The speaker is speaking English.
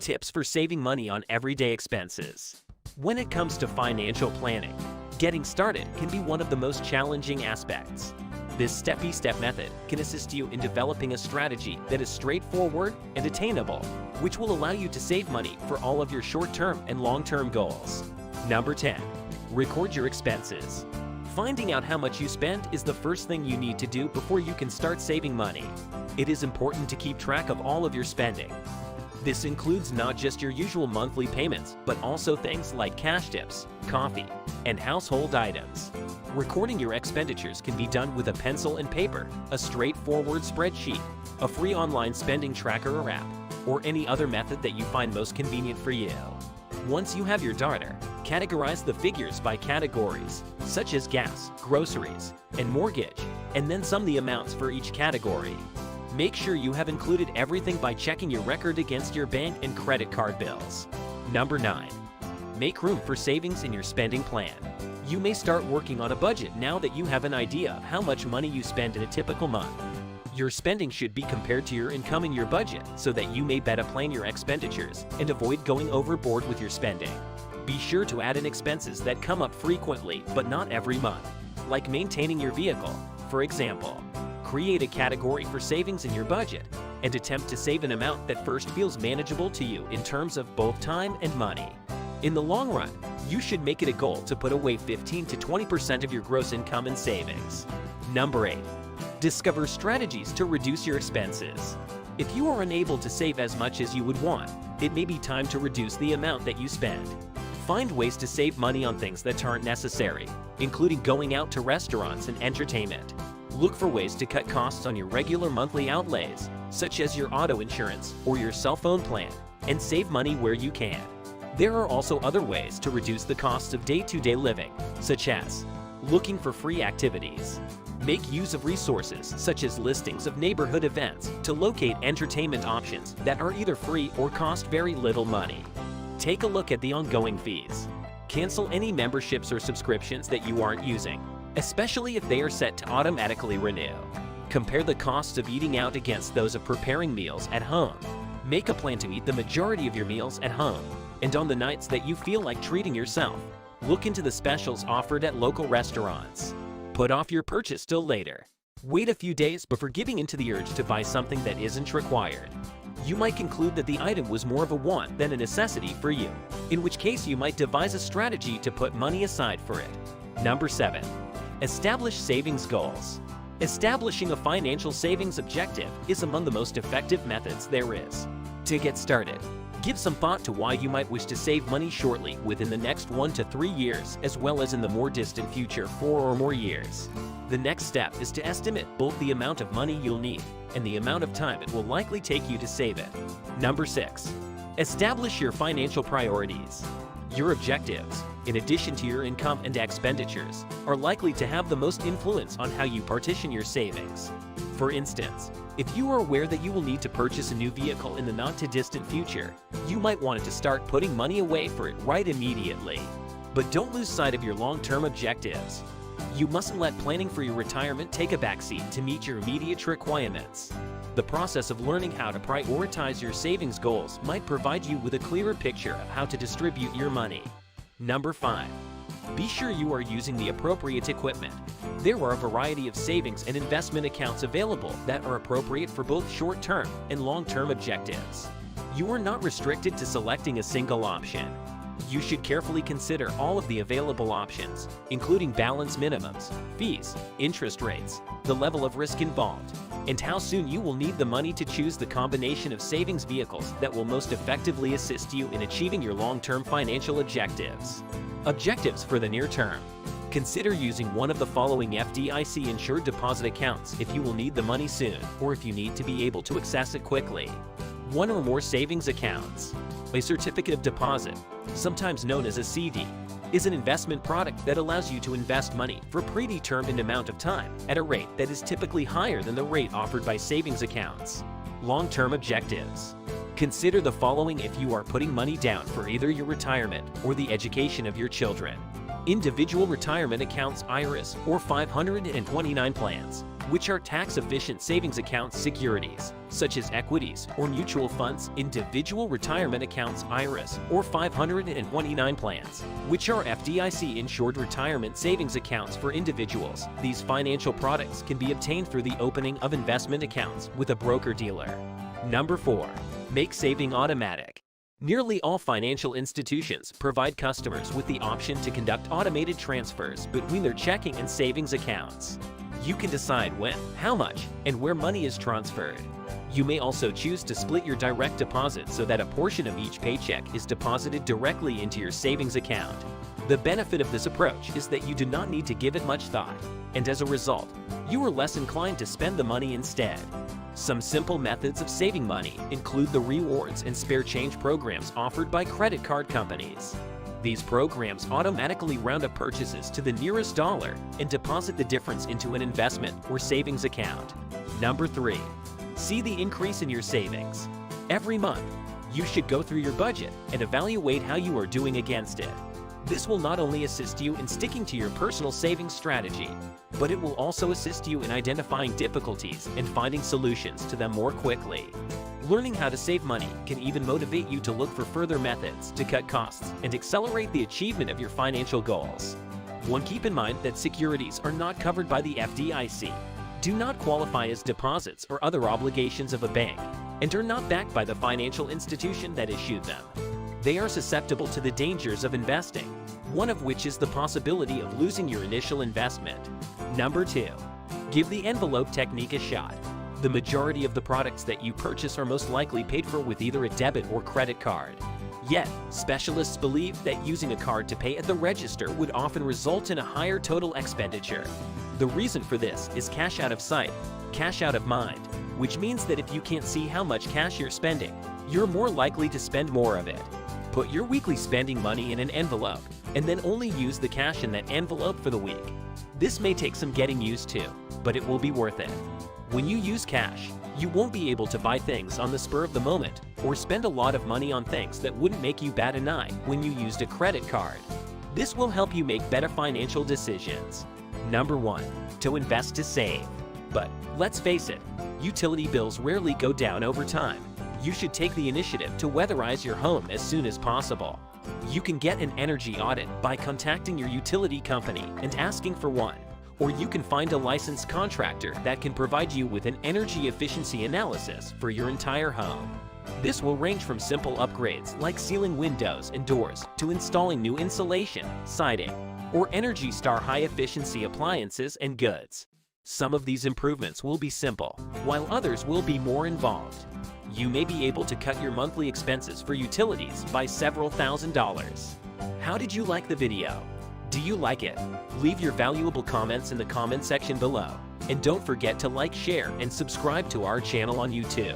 tips for saving money on everyday expenses. When it comes to financial planning, getting started can be one of the most challenging aspects. This step-by-step method can assist you in developing a strategy that is straightforward and attainable, which will allow you to save money for all of your short-term and long-term goals. Number 10. Record your expenses. Finding out how much you spend is the first thing you need to do before you can start saving money. It is important to keep track of all of your spending. This includes not just your usual monthly payments, but also things like cash tips, coffee, and household items. Recording your expenditures can be done with a pencil and paper, a straightforward spreadsheet, a free online spending tracker or app, or any other method that you find most convenient for you. Once you have your data, categorize the figures by categories, such as gas, groceries, and mortgage, and then sum the amounts for each category. Make sure you have included everything by checking your record against your bank and credit card bills. Number 9. Make room for savings in your spending plan. You may start working on a budget now that you have an idea of how much money you spend in a typical month. Your spending should be compared to your income and your budget so that you may better plan your expenditures and avoid going overboard with your spending. Be sure to add in expenses that come up frequently but not every month, like maintaining your vehicle, for example. Create a category for savings in your budget and attempt to save an amount that first feels manageable to you in terms of both time and money. In the long run, you should make it a goal to put away 15 to 20% of your gross income in savings. Number 8. Discover strategies to reduce your expenses. If you are unable to save as much as you would want, it may be time to reduce the amount that you spend. Find ways to save money on things that aren't necessary, including going out to restaurants and entertainment. Look for ways to cut costs on your regular monthly outlays, such as your auto insurance or your cell phone plan, and save money where you can. There are also other ways to reduce the costs of day-to-day living, such as looking for free activities. Make use of resources such as listings of neighborhood events to locate entertainment options that are either free or cost very little money. Take a look at the ongoing fees. Cancel any memberships or subscriptions that you aren't using, especially if they are set to automatically renew. Compare the costs of eating out against those of preparing meals at home. Make a plan to eat the majority of your meals at home, and on the nights that you feel like treating yourself, look into the specials offered at local restaurants. Put off your purchase till later. Wait a few days before giving into the urge to buy something that isn't required. You might conclude that the item was more of a want than a necessity for you, in which case you might devise a strategy to put money aside for it. Number 7. Establish savings goals. Establishing a financial savings objective is among the most effective methods there is. To get started, give some thought to why you might wish to save money shortly within the next 1 to 3 years, as well as in the more distant future 4 or more years. The next step is to estimate both the amount of money you'll need and the amount of time it will likely take you to save it. Number 6. Establish your financial priorities. Your objectives, in addition to your income and expenditures, are likely to have the most influence on how you partition your savings. For instance, if you are aware that you will need to purchase a new vehicle in the not-too-distant future, you might want to start putting money away for it right immediately. But don't lose sight of your long-term objectives. You mustn't let planning for your retirement take a backseat to meet your immediate requirements. The process of learning how to prioritize your savings goals might provide you with a clearer picture of how to distribute your money. Number 5. Be sure you are using the appropriate equipment. There are a variety of savings and investment accounts available that are appropriate for both short-term and long-term objectives. You are not restricted to selecting a single option. You should carefully consider all of the available options, including balance minimums, fees, interest rates, the level of risk involved, and how soon you will need the money to choose the combination of savings vehicles that will most effectively assist you in achieving your long-term financial objectives. Objectives for the near term. Consider using one of the following FDIC-insured deposit accounts if you will need the money soon or if you need to be able to access it quickly. One or more savings accounts. A certificate of deposit, sometimes known as a CD, is an investment product that allows you to invest money for a predetermined amount of time at a rate that is typically higher than the rate offered by savings accounts. Long-term objectives. Consider the following if you are putting money down for either your retirement or the education of your children. Individual retirement accounts IRAs or 529 plans, which are tax-efficient savings account securities, such as equities or mutual funds, individual retirement accounts (IRAs), or 529 plans, which are FDIC-insured retirement savings accounts for individuals. These financial products can be obtained through the opening of investment accounts with a broker-dealer. Number 4. Make saving automatic. Nearly all financial institutions provide customers with the option to conduct automated transfers between their checking and savings accounts. You can decide when, how much, and where money is transferred. You may also choose to split your direct deposit so that a portion of each paycheck is deposited directly into your savings account. The benefit of this approach is that you do not need to give it much thought, and as a result, you are less inclined to spend the money instead. Some simple methods of saving money include the rewards and spare change programs offered by credit card companies. These programs automatically round up purchases to the nearest dollar and deposit the difference into an investment or savings account. Number 3. See the increase in your savings. Every month, you should go through your budget and evaluate how you are doing against it. This will not only assist you in sticking to your personal savings strategy, but it will also assist you in identifying difficulties and finding solutions to them more quickly. Learning how to save money can even motivate you to look for further methods to cut costs and accelerate the achievement of your financial goals. Keep in mind that securities are not covered by the FDIC, do not qualify as deposits or other obligations of a bank, and are not backed by the financial institution that issued them. They are susceptible to the dangers of investing, one of which is the possibility of losing your initial investment. Number 2. Give the envelope technique a shot. The majority of the products that you purchase are most likely paid for with either a debit or credit card. Yet, specialists believe that using a card to pay at the register would often result in a higher total expenditure. The reason for this is cash out of sight, cash out of mind, which means that if you can't see how much cash you're spending, you're more likely to spend more of it. Put your weekly spending money in an envelope and then only use the cash in that envelope for the week. This may take some getting used to, but it will be worth it. When you use cash, you won't be able to buy things on the spur of the moment or spend a lot of money on things that wouldn't make you bat an eye when you used a credit card. This will help you make better financial decisions. Number 1. To invest to save. But let's face it, utility bills rarely go down over time. You should take the initiative to weatherize your home as soon as possible. You can get an energy audit by contacting your utility company and asking for one, or you can find a licensed contractor that can provide you with an energy efficiency analysis for your entire home. This will range from simple upgrades like sealing windows and doors to installing new insulation, siding, or Energy Star high-efficiency appliances and goods. Some of these improvements will be simple, while others will be more involved. You may be able to cut your monthly expenses for utilities by several $1,000s. How did you like the video? Do you like it? Leave your valuable comments in the comment section below. And don't forget to like, share, and subscribe to our channel on YouTube.